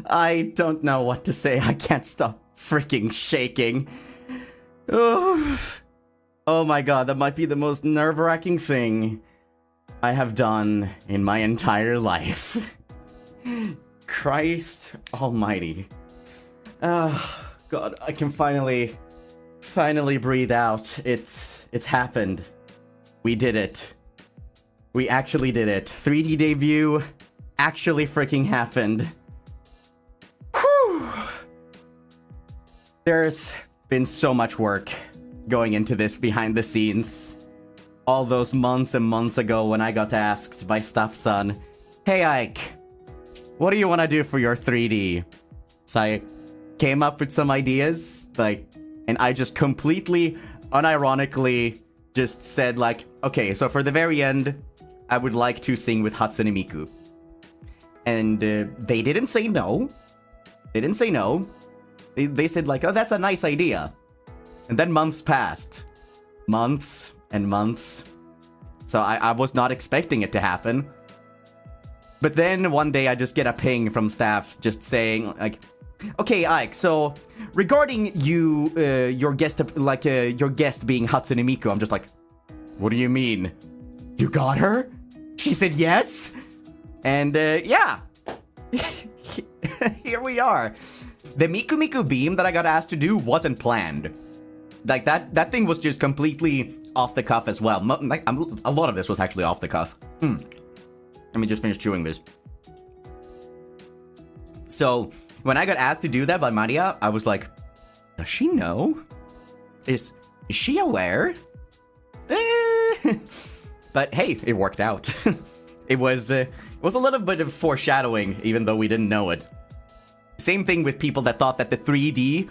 I don't know what to say. I can't stop freaking shaking. Oh my god, that might be the most nerve-wracking thing I have done in my entire life. Christ almighty. God, I can finally breathe out. It's happened. We did it. We actually did it. 3D debut actually freaking happened. Whew. There's been so much work going into this behind the scenes. All those months and months ago when I got asked by Staff-san, "Hey Ike, what do you want to do for your 3D?" So I came up with some ideas, and I just completely, unironically, just said okay, so for the very end, I would like to sing with Hatsune Miku. And they didn't say no. They didn't say no. They said oh, that's a nice idea. And then months passed. Months and months. So I was not expecting it to happen. But then one day I just get a ping from staff just saying "Okay, Ike, so regarding your guest being Hatsune Miku," I'm just "What do you mean? You got her?" She said yes. And yeah. Here we are. The Miku Miku beam that I got asked to do wasn't planned. That thing was just completely off the cuff as well. A lot of this was actually off the cuff. Let me just finish chewing this. So, when I got asked to do that by Maria, I was like, does she know? Is she aware? But hey, it worked out. It was a little bit of foreshadowing, even though we didn't know it. Same thing with people that thought that the 3D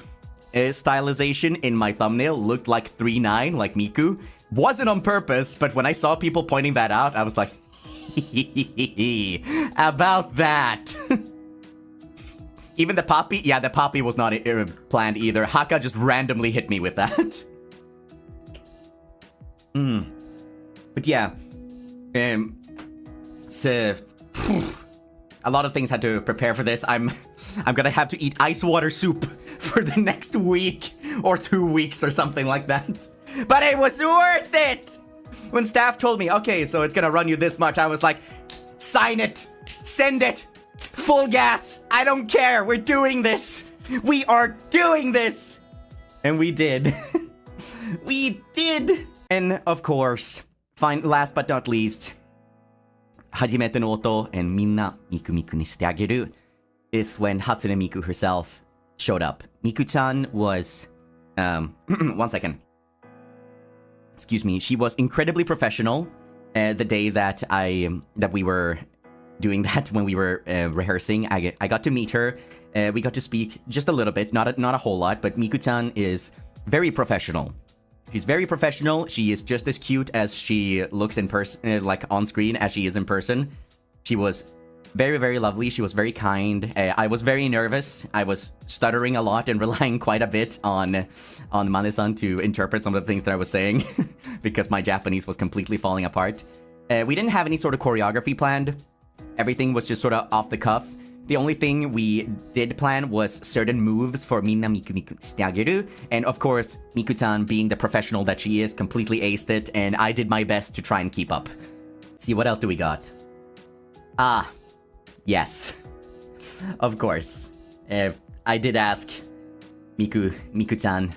stylization in my thumbnail looked like 3-9, like Miku. Wasn't on purpose, but when I saw people pointing that out, I was like, about that. Even the poppy? Yeah, the poppy was not planned either. Haka just randomly hit me with that. But yeah. So, a lot of things had to prepare for this. I'm gonna have to eat ice water soup for the next week or 2 weeks or something like that. But it was worth it! When staff told me, okay, so it's gonna run you this much, I was like, sign it! Send it! Full gas! I don't care! We're doing this! We are doing this! And we did. We did! And of course, last but not least, Hajimete no oto and minna Miku Miku ni shite ageru is when Hatsune Miku herself showed up. Miku-chan was, one second. Excuse me, she was incredibly professional the day that we were doing that when we were rehearsing. I got to meet her. We got to speak just a little bit, not a whole lot, but Miku-chan is very professional. She's very professional. She is just as cute as she looks in person, on screen, as she is in person. She was very, very lovely. She was very kind. I was very nervous. I was stuttering a lot and relying quite a bit on Mane-san to interpret some of the things that I was saying because my Japanese was completely falling apart. We didn't have any sort of choreography planned. Everything was just sort of off the cuff. The only thing we did plan was certain moves for minna Miku Miku shite ageru, and of course, Miku-chan, being the professional that she is, completely aced it, and I did my best to try and keep up. Let's see, what else do we got? Yes. Of course. I did ask Miku-chan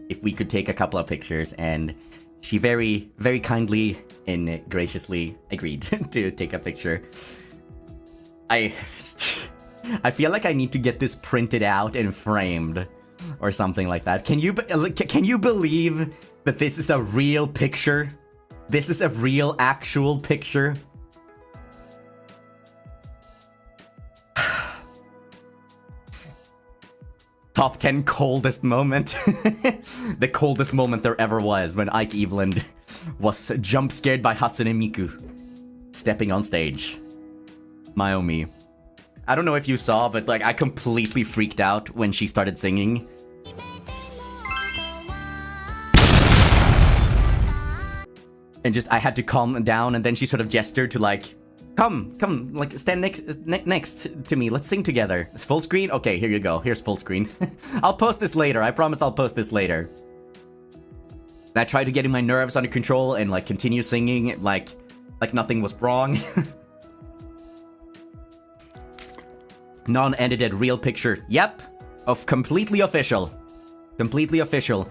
if we could take a couple of pictures, and she very, very kindly and graciously agreed to take a picture. I feel like I need to get this printed out and framed or something like that. Can you believe that this is a real picture? This is a real actual picture? Top 10 coldest moment. The coldest moment there ever was when Ike Eveland was jump scared by Hatsune Miku stepping on stage. Mayomi. I don't know if you saw, but I completely freaked out when she started singing. And I had to calm down, and then she sort of gestured to Come, like, stand next to me. Let's sing together. It's full screen? Okay, here you go. Here's full screen. I'll post this later. I promise I'll post this later. And I tried to get my nerves under control and, like, continue singing like nothing was wrong. Non-edited real picture. Yep. Of completely official. Completely official.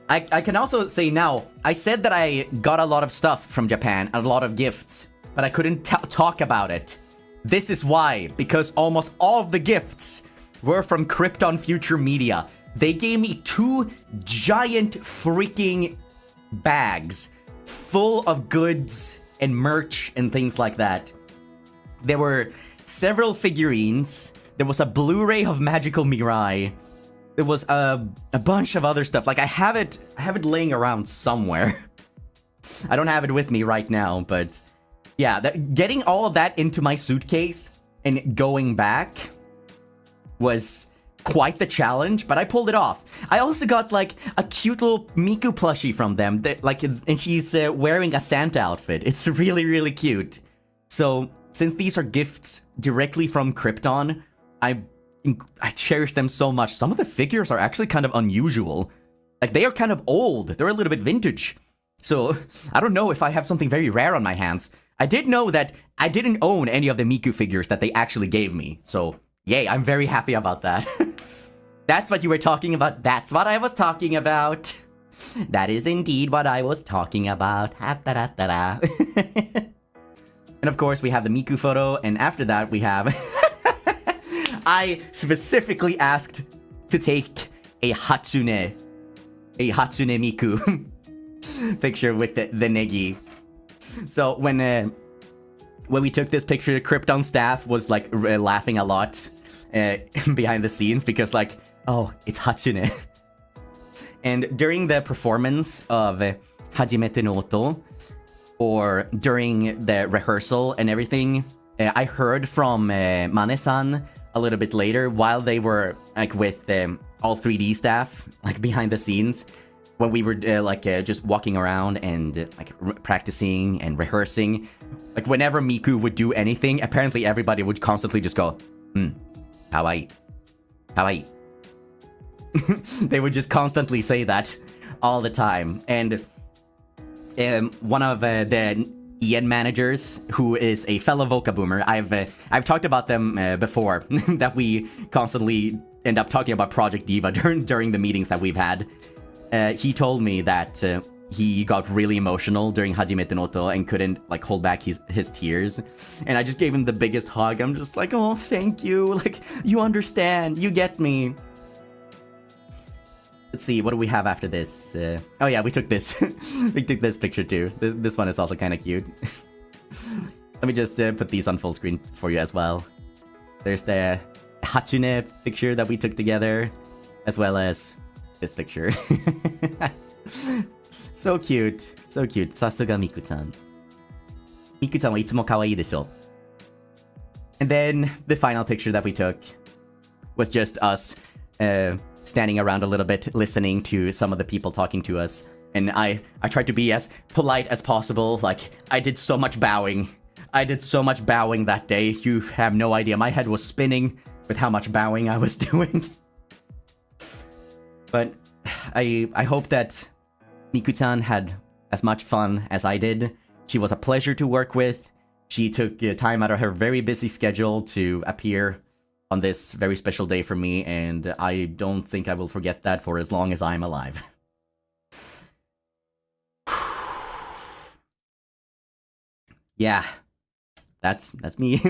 I can also say now, I said that I got a lot of stuff from Japan, a lot of gifts, but I couldn't talk about it. This is why, because almost all of the gifts were from Crypton Future Media. They gave me 2 giant freaking bags full of goods and merch and things like that. There were several figurines. There was a Blu-ray of Magical Mirai. There was a bunch of other stuff. Like, I have it laying around somewhere. I don't have it with me right now, but yeah, getting all of that into my suitcase and going back was quite the challenge, but I pulled it off. I also got, like, a cute little Miku plushie from them, that, like, and she's wearing a Santa outfit. It's really, really cute. So, since these are gifts directly from Crypton, I cherish them so much. Some of the figures are actually kind of unusual. Like, they are kind of old. They're a little bit vintage. So, I don't know if I have something very rare on my hands. I did know that I didn't own any of the Miku figures that they actually gave me. So, yay, I'm very happy about that. That's what you were talking about. That's what I was talking about. That is indeed what I was talking about. And of course, we have the Miku photo. And after that, we have... I specifically asked to take a Hatsune Miku picture with the Negi. So when we took this picture, the Crypton staff was like laughing a lot behind the scenes because, like, oh, it's Hatsune. And during the performance of Hajimete no Oto, or during the rehearsal and everything, I heard from Mane-san a little bit later, while they were, like, with all 3D staff, like, behind the scenes, when we were, just walking around and, like, practicing and rehearsing. Like, whenever Miku would do anything, apparently everybody would constantly just go, kawaii, kawaii. They would just constantly say that all the time. And one of the Ian managers, who is a fellow Voca Boomer. I've talked about them before, that we constantly end up talking about Project Diva during the meetings that we've had. He told me that he got really emotional during Hajimete no Oto and couldn't, like, hold back his tears. And I just gave him the biggest hug. I'm just like, oh, thank you. Like, you understand. You get me. Let's see, what do we have after this? Oh yeah, we took this. We took this picture too. This one is also kind of cute. Let me just put these on full screen for you as well. There's the Hatsune picture that we took together, as well as this picture. So cute. So cute. Sasuga Miku-chan. Miku-chan wa itsumo kawaii desho. And then the final picture that we took was just us standing around a little bit, listening to some of the people talking to us. And I tried to be as polite as possible. Like, I did so much bowing. I did so much bowing that day. You have no idea. My head was spinning with how much bowing I was doing. But I hope that Miku-chan had as much fun as I did. She was a pleasure to work with. She took time out of her very busy schedule to appear on this very special day for me, and I don't think I will forget that for as long as I'm alive. Yeah, that's me.